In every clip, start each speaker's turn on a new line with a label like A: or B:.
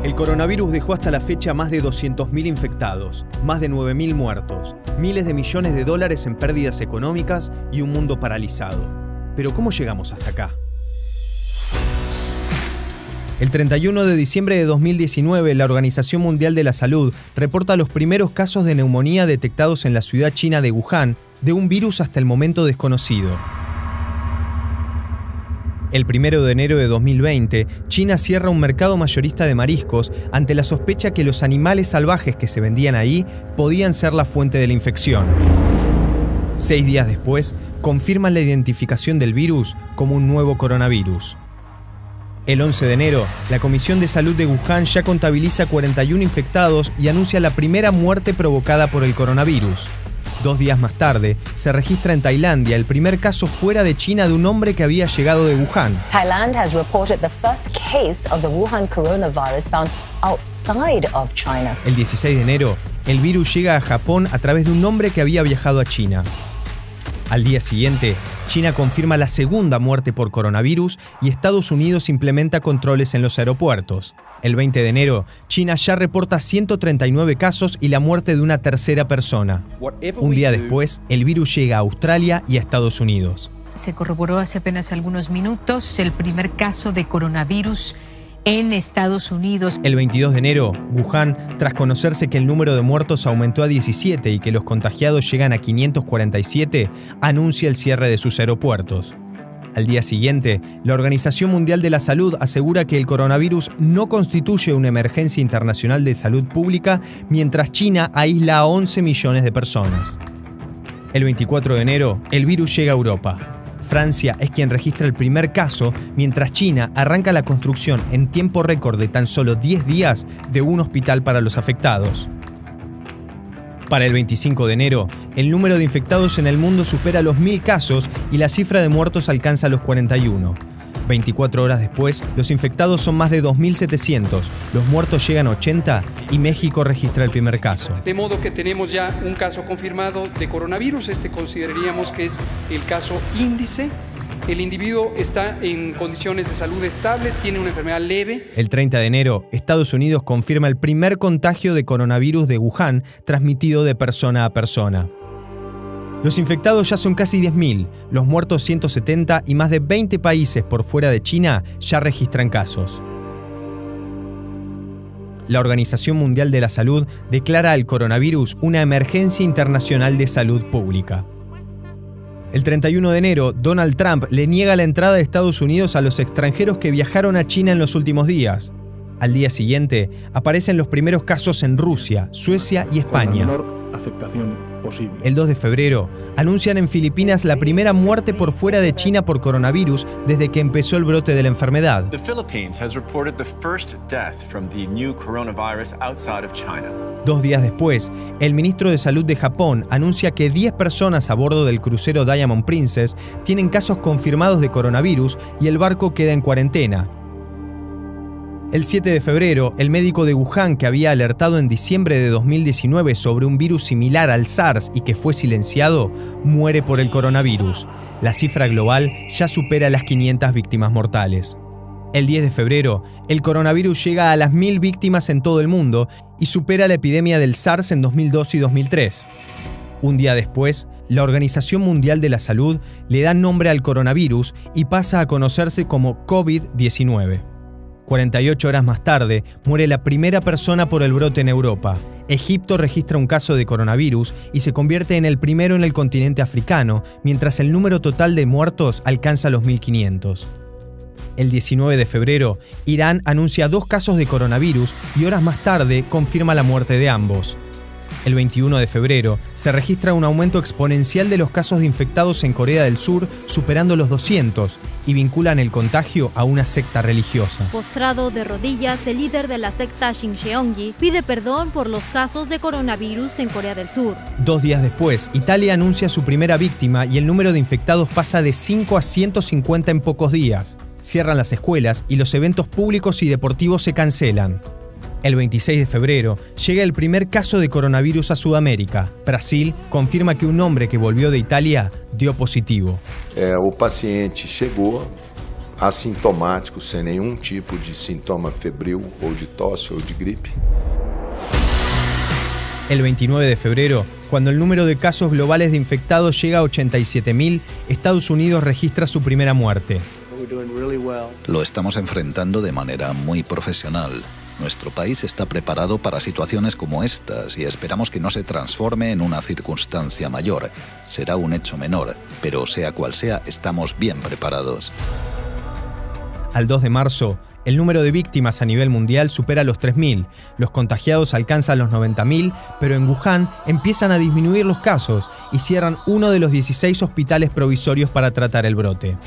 A: El coronavirus dejó hasta la fecha más de 200.000 infectados, más de 9.000 muertos, miles de millones de dólares en pérdidas económicas y un mundo paralizado. Pero ¿cómo llegamos hasta acá? El 31 de diciembre de 2019, la Organización Mundial de la Salud reporta los primeros casos de neumonía detectados en la ciudad china de Wuhan, de un virus hasta el momento desconocido. El 1 de enero de 2020, China cierra un mercado mayorista de mariscos ante la sospecha que los animales salvajes que se vendían ahí podían ser la fuente de la infección. 6 días después, confirman la identificación del virus como un nuevo coronavirus. El 11 de enero, la Comisión de Salud de Wuhan ya contabiliza 41 infectados y anuncia la primera muerte provocada por el coronavirus. 2 días más tarde, se registra en Tailandia el primer caso fuera de China de un hombre que había llegado de Wuhan.
B: Thailand has reported the first case of the Wuhan coronavirus found outside of China.
A: El 16 de enero, el virus llega a Japón a través de un hombre que había viajado a China. Al día siguiente, China confirma la segunda muerte por coronavirus y Estados Unidos implementa controles en los aeropuertos. El 20 de enero, China ya reporta 139 casos y la muerte de una tercera persona. Un día después, el virus llega a Australia y a Estados Unidos.
C: Se corroboró hace apenas algunos minutos el primer caso de coronavirus en Estados Unidos.
A: El 22 de enero, Wuhan, tras conocerse que el número de muertos aumentó a 17 y que los contagiados llegan a 547, anuncia el cierre de sus aeropuertos. Al día siguiente, la Organización Mundial de la Salud asegura que el coronavirus no constituye una emergencia internacional de salud pública, mientras China aísla a 11 millones de personas. El 24 de enero, el virus llega a Europa. Francia es quien registra el primer caso, mientras China arranca la construcción en tiempo récord de tan solo 10 días de un hospital para los afectados. Para el 25 de enero, el número de infectados en el mundo supera los 1.000 casos y la cifra de muertos alcanza los 41. 24 horas después, los infectados son más de 2.700, los muertos llegan a 80 y México registra el primer caso.
D: De modo que tenemos ya un caso confirmado de coronavirus. Consideraríamos que es el caso índice. El individuo está en condiciones de salud estable, tiene una enfermedad leve.
A: El 30 de enero, Estados Unidos confirma el primer contagio de coronavirus de Wuhan, transmitido de persona a persona. Los infectados ya son casi 10.000, los muertos 170 y más de 20 países por fuera de China ya registran casos. La Organización Mundial de la Salud declara al coronavirus una emergencia internacional de salud pública. El 31 de enero, Donald Trump le niega la entrada de Estados Unidos a los extranjeros que viajaron a China en los últimos días. Al día siguiente, aparecen los primeros casos en Rusia, Suecia y España. El 2 de febrero, anuncian en Filipinas la primera muerte por fuera de China por coronavirus desde que empezó el brote de la enfermedad.
E: The Philippines has reported the first death from the new coronavirus outside of China.
A: 2 días después, el ministro de Salud de Japón anuncia que 10 personas a bordo del crucero Diamond Princess tienen casos confirmados de coronavirus y el barco queda en cuarentena. El 7 de febrero, el médico de Wuhan que había alertado en diciembre de 2019 sobre un virus similar al SARS y que fue silenciado, muere por el coronavirus. La cifra global ya supera las 500 víctimas mortales. El 10 de febrero, el coronavirus llega a las 1.000 víctimas en todo el mundo y supera la epidemia del SARS en 2002 y 2003. Un día después, la Organización Mundial de la Salud le da nombre al coronavirus y pasa a conocerse como COVID-19. 48 horas más tarde, muere la primera persona por el brote en Europa. Egipto registra un caso de coronavirus y se convierte en el primero en el continente africano, mientras el número total de muertos alcanza los 1.500. El 19 de febrero, Irán anuncia 2 casos de coronavirus y horas más tarde confirma la muerte de ambos. El 21 de febrero, se registra un aumento exponencial de los casos de infectados en Corea del Sur, superando los 200, y vinculan el contagio a una secta religiosa.
F: Postrado de rodillas, el líder de la secta Shincheonji pide perdón por los casos de coronavirus en Corea del Sur.
A: 2 días después, Italia anuncia su primera víctima y el número de infectados pasa de 5 a 150 en pocos días. Cierran las escuelas y los eventos públicos y deportivos se cancelan. El 26 de febrero llega el primer caso de coronavirus a Sudamérica. Brasil confirma que un hombre que volvió de Italia dio positivo.
G: O paciente chegou assintomáticos, sem nenhum tipo de sintoma febril ou de tosse ou de gripe.
A: El 29 de febrero, cuando el número de casos globales de infectados llega a 87.000, Estados Unidos registra su primera muerte.
H: Lo estamos enfrentando de manera muy profesional. Nuestro país está preparado para situaciones como estas y esperamos que no se transforme en una circunstancia mayor. Será un hecho menor, pero sea cual sea, estamos bien preparados.
A: Al 2 de marzo, el número de víctimas a nivel mundial supera los 3.000, los contagiados alcanzan los 90.000, pero en Wuhan empiezan a disminuir los casos y cierran uno de los 16 hospitales provisorios para tratar el brote.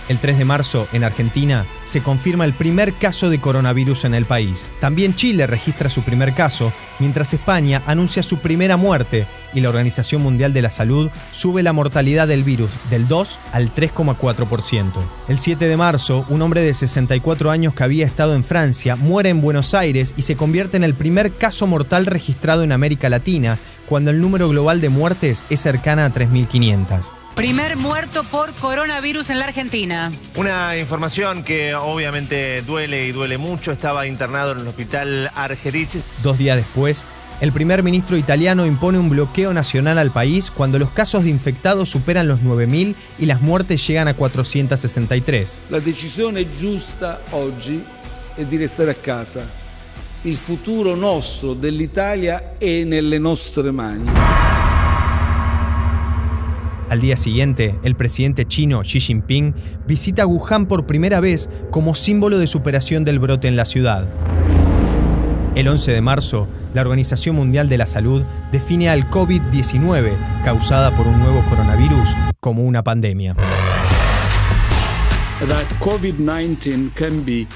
A: El 3 de marzo, en Argentina, se confirma el primer caso de coronavirus en el país. También Chile registra su primer caso, mientras España anuncia su primera muerte y la Organización Mundial de la Salud sube la mortalidad del virus del 2 al 3,4%. El 7 de marzo, un hombre de 64 años que había estado en Francia muere en Buenos Aires y se convierte en el primer caso mortal registrado en América Latina, cuando el número global de muertes es cercana a 3.500.
I: Primer muerto por coronavirus en la Argentina.
J: Una información que obviamente duele y duele mucho. Estaba internado en el hospital Argerich.
A: 2 días después, el primer ministro italiano impone un bloqueo nacional al país cuando los casos de infectados superan los 9.000 y las muertes llegan a 463.
K: La decisione giusta oggi è di restare a casa. Il futuro nostro dell'Italia è nelle nostre mani.
A: Al día siguiente, el presidente chino Xi Jinping visita Wuhan por primera vez como símbolo de superación del brote en la ciudad. El 11 de marzo, la Organización Mundial de la Salud define al COVID-19, causada por un nuevo coronavirus, como una pandemia.
K: That COVID-19 can be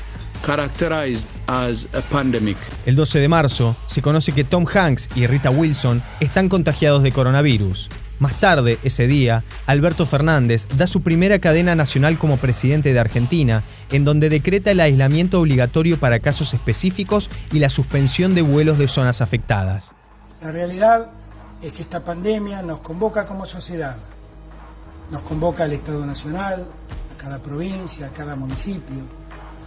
K: characterized as a pandemic.
A: El 12 de marzo, se conoce que Tom Hanks y Rita Wilson están contagiados de coronavirus. Más tarde, ese día, Alberto Fernández da su primera cadena nacional como presidente de Argentina, en donde decreta el aislamiento obligatorio para casos específicos y la suspensión de vuelos de zonas afectadas.
L: La realidad es que esta pandemia nos convoca como sociedad, nos convoca al Estado Nacional, a cada provincia, a cada municipio,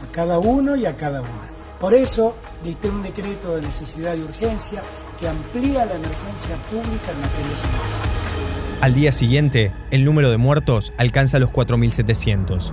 L: a cada uno y a cada una. Por eso, dicté un decreto de necesidad y urgencia que amplía la emergencia pública en materia sanitaria.
A: Al día siguiente, el número de muertos alcanza los 4.700.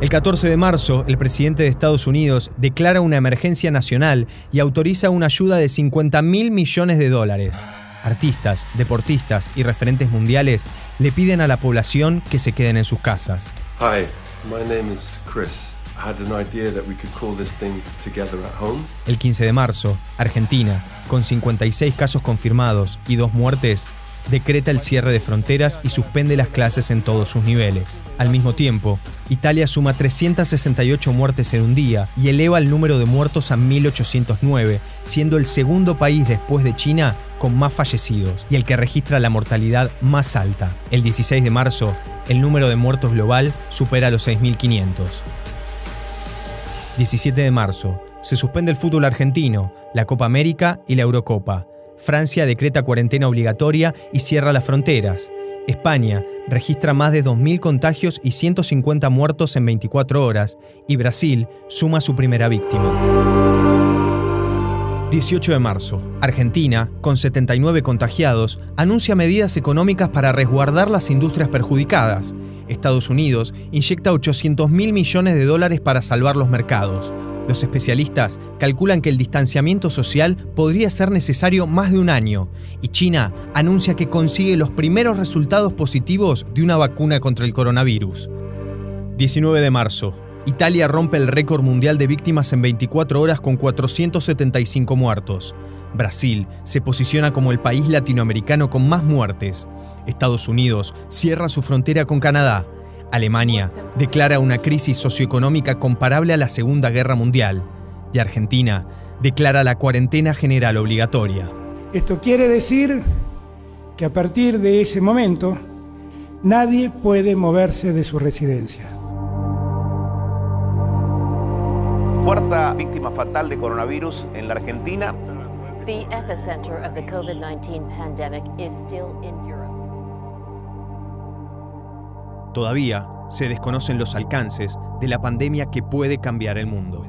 A: El 14 de marzo, el presidente de Estados Unidos declara una emergencia nacional y autoriza una ayuda de $50.000 millones. Artistas, deportistas y referentes mundiales le piden a la población que se queden en sus casas.
M: Hi, my name is Chris. I had an idea that we could call this thing together at home.
A: El 15 de marzo, Argentina, con 56 casos confirmados y 2 muertes, decreta el cierre de fronteras y suspende las clases en todos sus niveles. Al mismo tiempo, Italia suma 368 muertes en un día y eleva el número de muertos a 1.809, siendo el segundo país después de China con más fallecidos y el que registra la mortalidad más alta. El 16 de marzo, el número de muertos global supera los 6.500. 17 de marzo, se suspende el fútbol argentino, la Copa América y la Eurocopa. Francia decreta cuarentena obligatoria y cierra las fronteras. España registra más de 2.000 contagios y 150 muertos en 24 horas. Y Brasil suma su primera víctima. 18 de marzo, Argentina, con 79 contagiados, anuncia medidas económicas para resguardar las industrias perjudicadas. Estados Unidos inyecta $800.000 millones para salvar los mercados. Los especialistas calculan que el distanciamiento social podría ser necesario más de un año, y China anuncia que consigue los primeros resultados positivos de una vacuna contra el coronavirus. 19 de marzo. Italia rompe el récord mundial de víctimas en 24 horas con 475 muertos. Brasil se posiciona como el país latinoamericano con más muertes. Estados Unidos cierra su frontera con Canadá. Alemania declara una crisis socioeconómica comparable a la Segunda Guerra Mundial. Y Argentina declara la cuarentena general obligatoria.
L: Esto quiere decir que a partir de ese momento nadie puede moverse de su residencia.
J: Cuarta víctima fatal de coronavirus en la Argentina.
B: The epicenter of the COVID-19 pandemic is still in Europe.
A: Todavía se desconocen los alcances de la pandemia que puede cambiar el mundo.